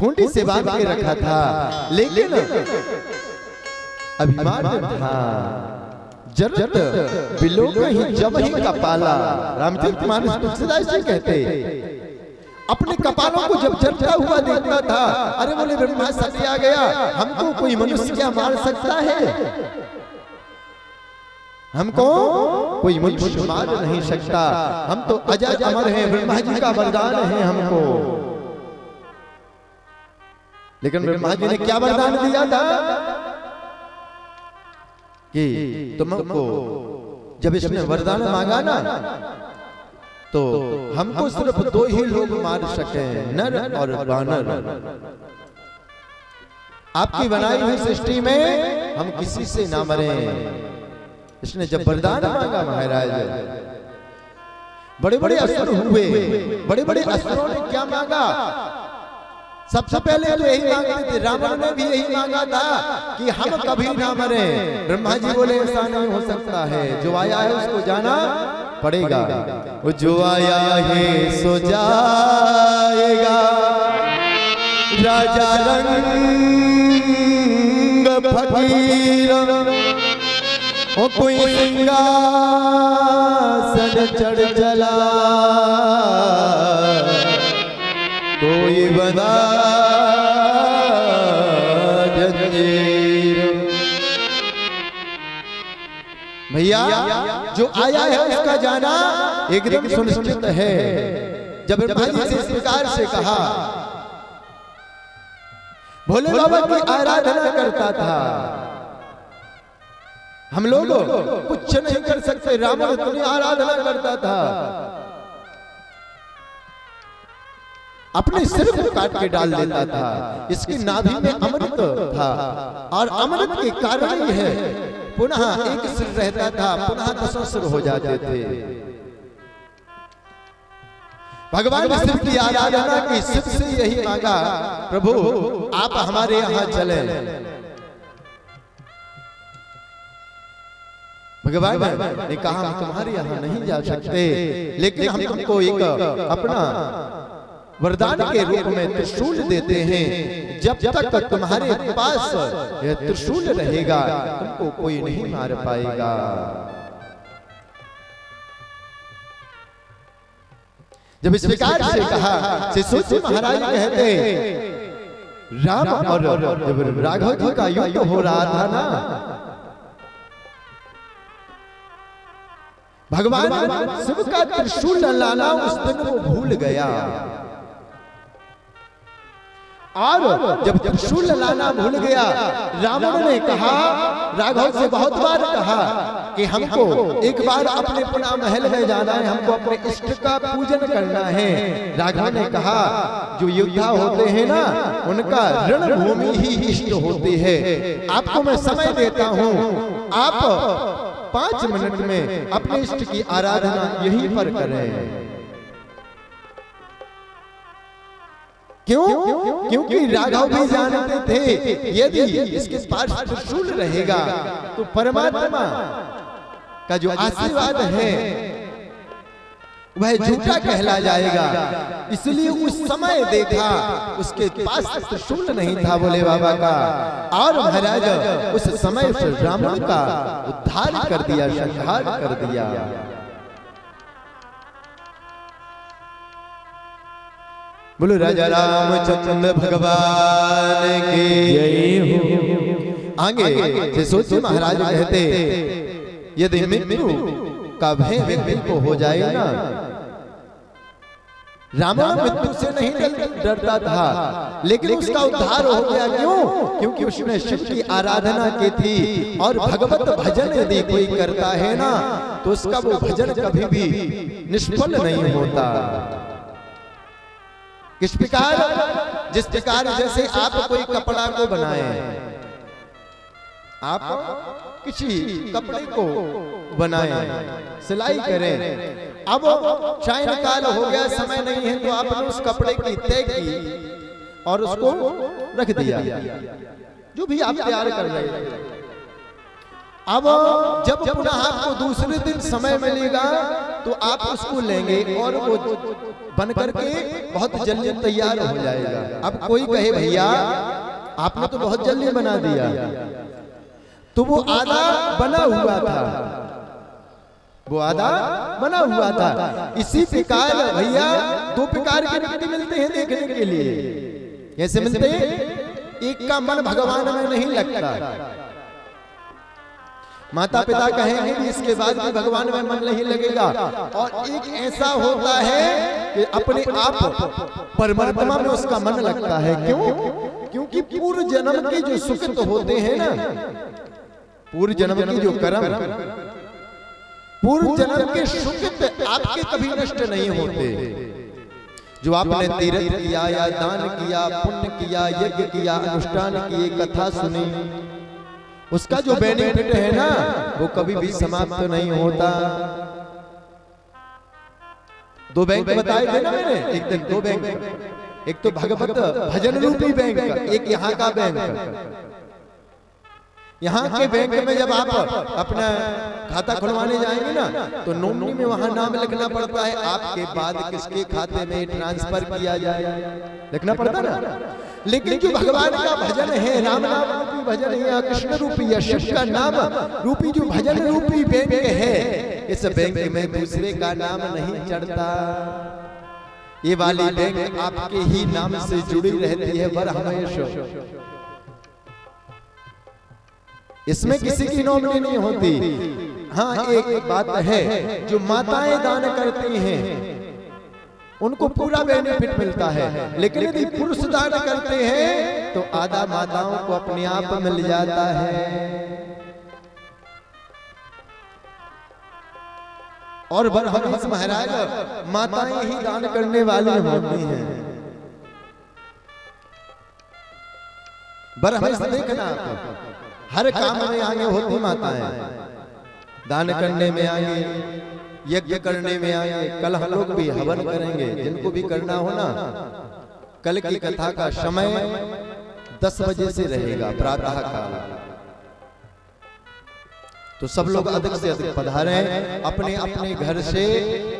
खूंटी से बांध के रखा था, लेकिन अभिमान था जरत बिलो कहीं जब ही कपाला। रामचरितमानस तुलसीदास जी कहते अपने कपालों को जब जरता हुआ देखता था, अरे बोले ब्रह्मा सत्य आ गया, हमको कोई मनुष्य क्या मार सकता है? हमको कोई मनुष्य मार नहीं सकता, हम तो अजर अमर हैं, ब्रह्मा जी का वरदान है हमको। लेकिन ब्रह्मा जी ने क्या वरदान दिया था कि तुमको जब इसने वरदान मांगा ना, तो हमको सिर्फ दो ही लोग मार सके, नर और वानर। आपकी बनाई हुई सृष्टि में हम किसी से ना मरे। इसने जब वरदान मांगा महाराज, बड़े बड़े असुर हुए। बड़े बड़े असुरों ने क्या मांगा? सबसे पहले तो यही मांगते थे, रावण ने भी यही मांगा था कि हम कभी ना मरे। ब्रह्मा जी बोले ऐसा नहीं हो सकता है, जो आया है उसको जाना पड़ेगा। वो जो आया है सो जाएगा, राजा रंग फकीर, वो कोई सिंहासन चढ़ चला, कोई बना जंजीर। भैया जो आया है उसका जाना एकदम सुनिश्चित है। जब ब्रह्मा जी से इस प्रकार से कहा, भोले बाबा की आराधना करता था। हम लोग कुछ नहीं कर सकते, रावण इतनी आराधना करता था, अपने सिर को काट के डाल देता था। इसकी नाभि में अमृत था और अमृत के कारण ही है पुनः एक सिर रहता था, पुनः 10 सिर हो जाते थे। भगवान शिव की आराधना की, शिव से यही मांगा, प्रभु आप हमारे यहाँ चले। भगवान ने कहा हम तुम्हारे यहाँ नहीं जा सकते, लेकिन हम तुमको एक अपना वरदान के रूप में त्रिशूल देते हैं। जब तक तुम्हारे पास यह त्रिशूल रहेगा तुमको कोई नहीं मार पाएगा। जब इस प्रकार से कहा, शिशुजी महाराज कहते राम और जब राघव जी का युद्ध हो रहा था ना, भगवान शिव का त्रिशूल लाना उस दिन वो भूल गया। और जब त्रिशूल लाना भूल गया, रावण ने कहा, राघव से बहुत बार कहा कि हमको एक बार अपने पुनः महल में जाना है, हमको अपने इष्ट का पूजन करना है। राघव ने कहा जो योद्धा होते हैं ना, उनका रणभूमि ही इष्ट होती है। आपको मैं समय देता हूँ, आप 5 मिनट में अपने इष्ट की आराधना यहीं पर करें। क्यों? क्योंकि राघव भी जानते थे यदि इसके पास त्रिशूल रहेगा तो परमात्मा का जो आशीर्वाद है वह झूठा कहला जाएगा। इसलिए उस समय देखा उसके पास त्रिशूल नहीं था भोले बाबा का, और महाराज उस समय से रावण का उद्धार कर दिया, संहार कर दिया। बोलो राजा रामचंद्र भगवान की जय हो। आगे शिशुजी महाराज कहते यदि मृत्यु का भय व्यक्ति को हो जाए ना, रावण मृत्यु से नहीं डरता था, लेकिन उसका उद्धार हो गया। क्यों? क्योंकि उसने शिव की आराधना की थी, और भगवत भजन यदि कोई करता है ना तो उसका वो भजन कभी भी निष्फल नहीं होता। किस प्रकार? जिस प्रकार जैसे आप कोई कपड़ा को बनाए, आप किसी कपड़े को बनाए, सिलाई करें, अब सायंकाल हो गया, समय नहीं है, तो आपने उस कपड़े की तय की और उसको रख दिया, जो भी आप तैयार कर रहे हैं। अब जब पुनः आपको दूसरे दिन समय मिलेगा तो आप उसको लेंगे और वो बन करके बहुत जल्दी तैयार हो जाएगा। अब कोई कहे भैया आपने तो बहुत जल्दी बना दिया, तो वो आधा बना हुआ था, वो आधा बना हुआ था। इसी प्रकार भैया दो प्रकार के व्यक्ति मिलते हैं देखने के लिए। कैसे मिलते हैं? एक का मन भगवान में नहीं लगता, माता पिता कहेंगे कि इसके बाद भी भगवान में मन नहीं लगेगा। और एक ऐसा होता है कि अपने आप परमात्मा में उसका मन लगता है। क्यों? क्योंकि पूर्व जन्म के जो सुकृत होते हैं ना, पूर्व जन्म की जो कर्म, पूर्व जन्म के सुकृत आपके कभी नष्ट नहीं होते। जो आपने तीर्थ किया या दान किया, पुण्य किया, यज्ञ किया, अनुष्ठान किए, कथा सुनी, उसका जो बेनिफिट है ना वो कभी भी समाप्त नहीं होता। दो बैंक बताए थे ना मैंने, एक दिन दो बैंक, एक तो भगवत भजन रूपी बैंक, एक यहाँ का बैंक। यहाँ के बैंक में जब आप अपना खाता खुलवाने जाएंगे ना तो नॉमिनी में वहां नाम लिखना पड़ता है, आपके बाद किसके खाते में ट्रांसफर किया जाए लिखना पड़ता ना। लेकिन जो भगवान का भजन है, राम नाम रूपी भजन है या कृष्ण रूपी या शिव का नाम रूपी जो भजन रूपी बैंक है, इस बैंक में दूसरे का नाम नहीं चढ़ता। ये वाली बैंक आपके ही नाम से जुड़ी रहती है वर हमेशा। इसमें किसी की नॉमिनी नहीं होती। हाँ, एक बात है, जो माताएं दान करती हैं उनको पूरा बेनिफिट मिलता है, लेकिन यदि पुरुष दान करते हैं तो आधा माताओं को अपने आप मिल जाता है। और बरहमस महाराज माताएं ही दान करने वाली होती हैं। बरहमस देखना, हर काम में आगे होती माताएं, दान करने में आगे, यज्ञ करने में आगे। कल हम लोग भी हवन करेंगे, जिनको भी करना हो ना। कल की कथा का समय 10 बजे से रहेगा प्रातः काल, तो सब लोग अधिक से अधिक पधारें। अपने अपने घर से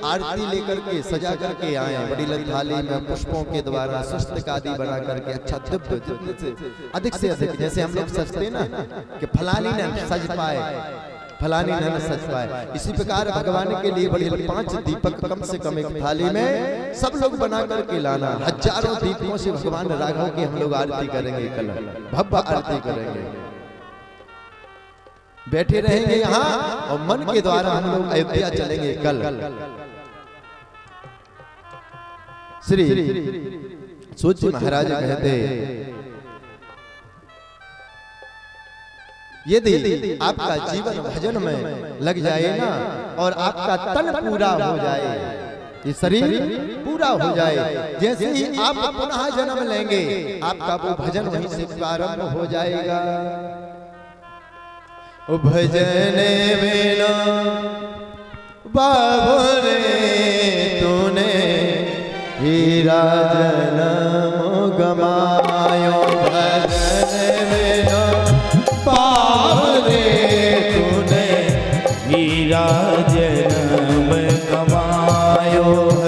आरती लेकर के सजा करके आए, बड़ी थाली में पुष्पों के द्वारा स्वस्तिक आदि बना करके अच्छा दिव्य अधिक से अधिक। जैसे हम लोग सजते ना कि फलानी न सज पाए, फलानी न सज पाए, इसी प्रकार भगवान के लिए बड़ी 5 दीपक कम से कम एक थाली में सब लोग बना करके लाना। हजारों दीपकों से भगवान राघव की हम लोग आरती करेंगे, कल भव्य आरती करेंगे। बैठे रहेंगे यहाँ और मन के द्वारा हम लोग अयोध्या चलेंगे कल। श्री सूत महाराज कहते, यदि आपका जीवन भजन में लग जाए ना और आपका तन पूरा हो जाए, ये शरीर पूरा हो जाए, जैसे ही आप पुनः जन्म लेंगे आपका वो भजन वहीं से प्रारंभ हो जाएगा। भजन बिना बाबू रे तूने हीरा जन्म गमायो,